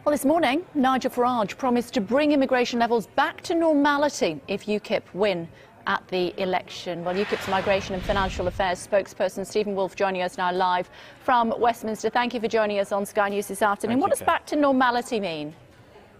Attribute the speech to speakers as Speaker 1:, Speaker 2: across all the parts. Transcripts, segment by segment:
Speaker 1: Well, this morning, Nigel Farage promised to bring immigration levels back to normality if UKIP win at the election. Well, UKIP's Migration and Financial Affairs spokesperson Stephen Woolfe joining us now live from Westminster. Thank you for joining us on Sky News this afternoon. What does back to normality mean?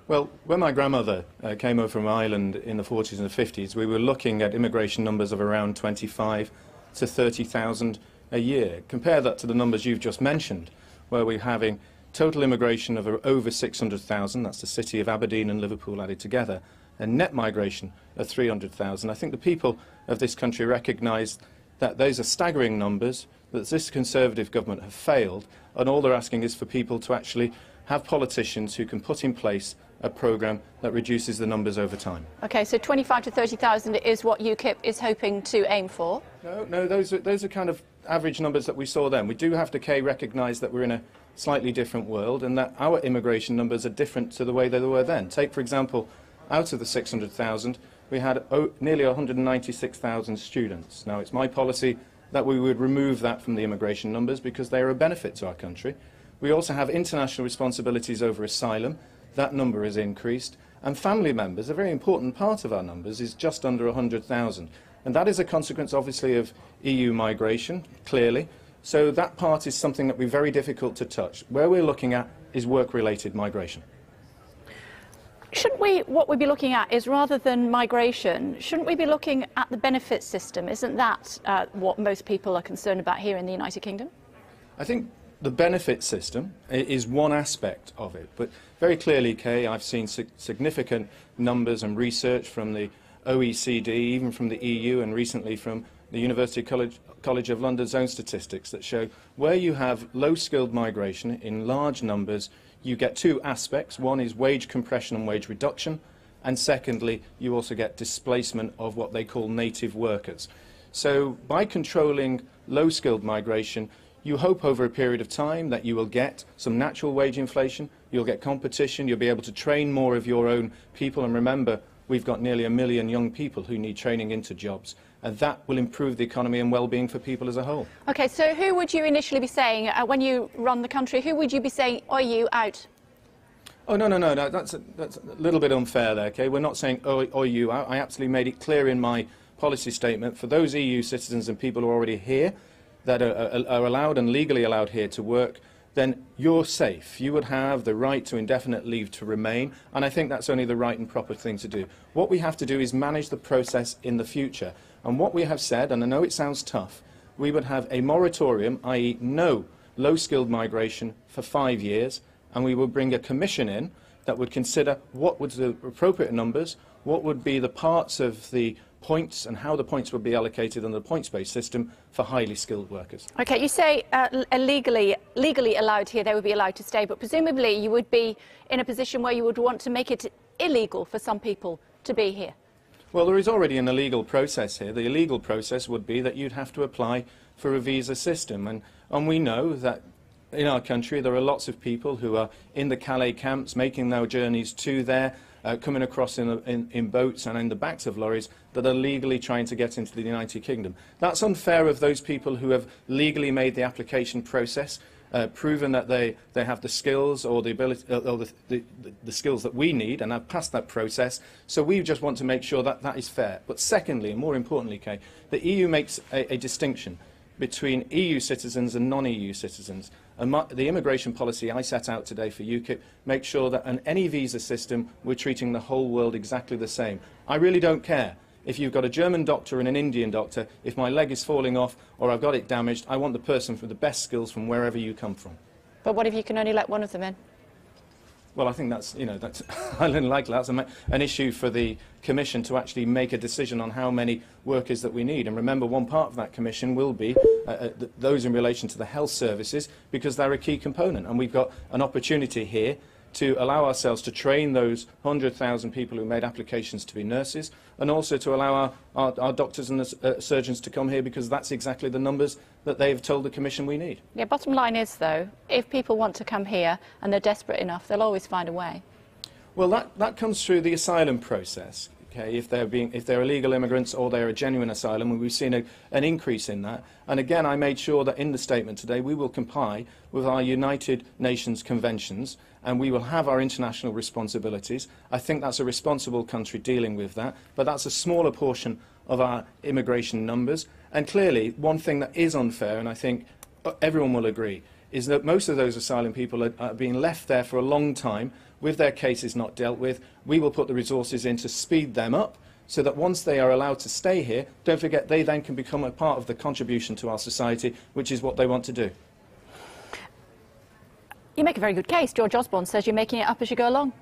Speaker 2: Well, when my grandmother came over from Ireland in the 40s and the 50s, we were looking at immigration numbers of around 25 to 30,000 a year. Compare that to the numbers you've just mentioned, where we're having total immigration of over 600,000, that's the city of Aberdeen and Liverpool added together, and net migration of 300,000. I think the people of this country recognise that those are staggering numbers, that this Conservative government have failed, and all they're asking is for people to actually have politicians who can put in place a programme that reduces the numbers over time. OK,
Speaker 1: so 25 to 30,000 is what UKIP is hoping to aim for?
Speaker 2: No, those are kind of average numbers that we saw then. We do have to recognise that we're in a slightly different world and that our immigration numbers are different to the way they were then. Take, for example, out of the 600,000, we had nearly 196,000 students. Now, it's my policy that we would remove that from the immigration numbers because they are a benefit to our country. We also have international responsibilities over asylum. That number has increased. And family members, a very important part of our numbers, is just under 100,000. And that is a consequence, obviously, of EU migration, clearly. So that part is something that will be very difficult to touch. Where we're looking at is work-related migration.
Speaker 1: Shouldn't we, what we'd be looking at is, rather than migration, shouldn't we be looking at the benefits system? Isn't that what most people are concerned about here in the United Kingdom? I
Speaker 2: think the benefit system is one aspect of it, but very clearly, Kay, I've seen significant numbers and research from the OECD, even from the EU, and recently from the University College of London's own statistics that show where you have low-skilled migration in large numbers, you get two aspects. One is wage compression and wage reduction, and secondly, you also get displacement of what they call native workers. So by controlling low-skilled migration, you hope over a period of time that you will get some natural wage inflation, you'll get competition, you'll be able to train more of your own people, and remember, we've got nearly 1 million young people who need training into jobs, and that will improve the economy and well-being for people as a whole. OK,
Speaker 1: so who would you initially be saying, when you run the country, who would you be saying, "Oi, you, out"?
Speaker 2: Oh, no, that's a little bit unfair there, OK? We're not saying, "Oi, you, out." I absolutely made it clear in my policy statement for those EU citizens and people who are already here that are allowed and legally allowed here to work, then you're safe. You would have the right to indefinite leave to remain, and I think that's only the right and proper thing to do. What we have to do is manage the process in the future. And what we have said, and I know it sounds tough, we would have a moratorium, i.e. no low-skilled migration for 5 years, and we would bring a commission in that would consider what would the appropriate numbers, what would be the parts of the points and how the points would be allocated under the points-based system for highly skilled workers.
Speaker 1: OK, you say legally allowed here, they would be allowed to stay, but presumably you would be in a position where you would want to make it illegal for some people to be here.
Speaker 2: Well, there is already an illegal process here. The illegal process would be that you'd have to apply for a visa system, and we know that in our country there are lots of people who are in the Calais camps making their journeys to there, coming across in boats and in the backs of lorries that are legally trying to get into the United Kingdom. That's unfair of those people who have legally made the application process, proven that they have the skills or the ability or the skills that we need and have passed that process. So we just want to make sure that that is fair. But secondly, and more importantly, Kay, the EU makes a distinction between EU citizens and non-EU citizens. And the immigration policy I set out today for UKIP makes sure that on any visa system we're treating the whole world exactly the same. I really don't care if you've got a German doctor and an Indian doctor, if my leg is falling off or I've got it damaged. I want the person with the best skills from wherever you come from.
Speaker 1: But what if you can only let one of them in?
Speaker 2: Well, I think that's highly likely. That's an issue for the Commission to actually make a decision on how many workers that we need. And remember, one part of that Commission will be those in relation to the health services, because they're a key component. And we've got an opportunity here to allow ourselves to train those 100,000 people who made applications to be nurses, and also to allow our doctors and surgeons to come here, because that's exactly the numbers that they've told the Commission we need.
Speaker 1: Yeah, bottom line is, though, if people want to come here and they're desperate enough, they'll always find a way.
Speaker 2: Well, that comes through the asylum process. Okay, if they're illegal immigrants or they're a genuine asylum, and we've seen an increase in that. And again, I made sure that in the statement today we will comply with our United Nations conventions and we will have our international responsibilities. I think that's a responsible country dealing with that, but that's a smaller portion of our immigration numbers. And clearly, one thing that is unfair, and I think everyone will agree, is that most of those asylum people are being left there for a long time with their cases not dealt with. We will put the resources in to speed them up so that once they are allowed to stay here, don't forget they then can become a part of the contribution to our society, which is what they want to do.
Speaker 1: You make a very good case. George Osborne says you're making it up as you go along.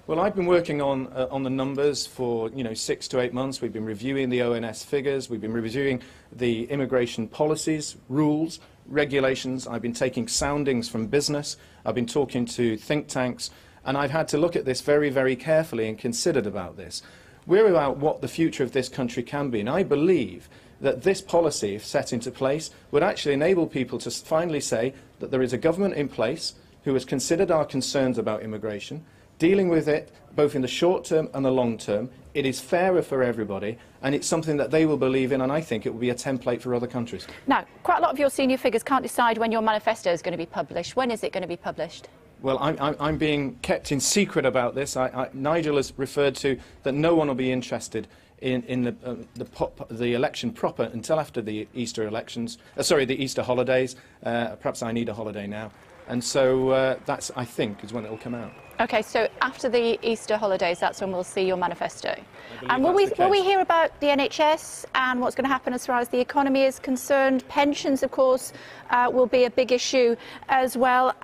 Speaker 2: Well, I've been working on the numbers for 6 to 8 months. We've been reviewing the ONS figures. We've been reviewing the immigration policies, rules, regulations. I've been taking soundings from business. I've been talking to think tanks. And I've had to look at this very, very carefully and considered about this. We're about what the future of this country can be. And I believe that this policy, if set into place, would actually enable people to finally say that there is a government in place who has considered our concerns about immigration, dealing with it both in the short term and the long term. It is fairer for everybody, and it's something that they will believe in, and I think it will be a template for other countries.
Speaker 1: Now, quite a lot of your senior figures can't decide when your manifesto is going to be published. When is it going to be published? Well,
Speaker 2: I'm being kept in secret about this. Nigel has referred to that no one will be interested in the election proper until after the Easter elections. The Easter holidays. Perhaps I need a holiday now. And so that's, I think, is when it will come out.
Speaker 1: OK, so after the Easter holidays, that's when we'll see your manifesto. And will we hear about the NHS and what's going to happen as far as the economy is concerned? Pensions, of course, will be a big issue as well.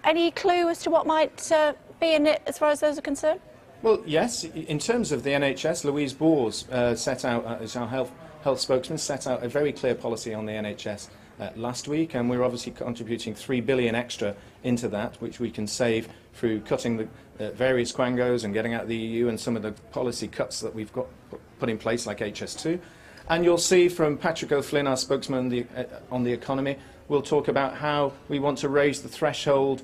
Speaker 1: Any clue as to what might be in it as far as those are concerned?
Speaker 2: Well, yes. In terms of the NHS, Louise Bors set out, as our health spokesman, set out a very clear policy on the NHS last week, and we're obviously contributing $3 billion extra into that, which we can save through cutting the various quangos and getting out of the EU and some of the policy cuts that we've got put in place, like HS2. And you'll see from Patrick O'Flynn, our spokesman on the economy, we'll talk about how we want to raise the threshold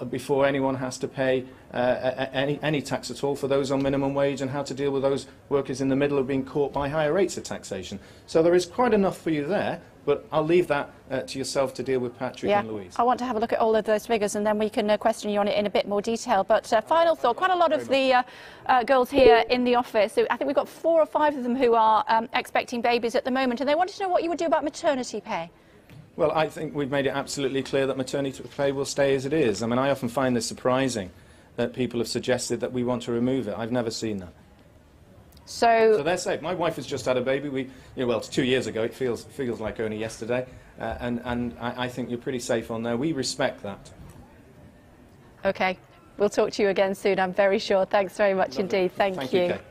Speaker 2: before anyone has to pay any tax at all for those on minimum wage, and how to deal with those workers in the middle of being caught by higher rates of taxation. So there is quite enough for you there, but I'll leave that to yourself to deal with Patrick and Louise.
Speaker 1: I want to have a look at all of those figures, and then we can question you on it in a bit more detail. But final thought, quite a lot of the girls here in the office, so I think we've got 4 or 5 of them who are expecting babies at the moment, and they wanted to know what you would do about maternity pay.
Speaker 2: Well, I think we've made it absolutely clear that maternity pay will stay as it is. I mean, I often find this surprising that people have suggested that we want to remove it. I've never seen that. So they're safe. My wife has just had a baby. Well, it's 2 years ago. It feels like only yesterday. And I think you're pretty safe on there. We respect that.
Speaker 1: OK. We'll talk to you again soon, I'm very sure. Thanks very much indeed. Thank you.
Speaker 2: Kate.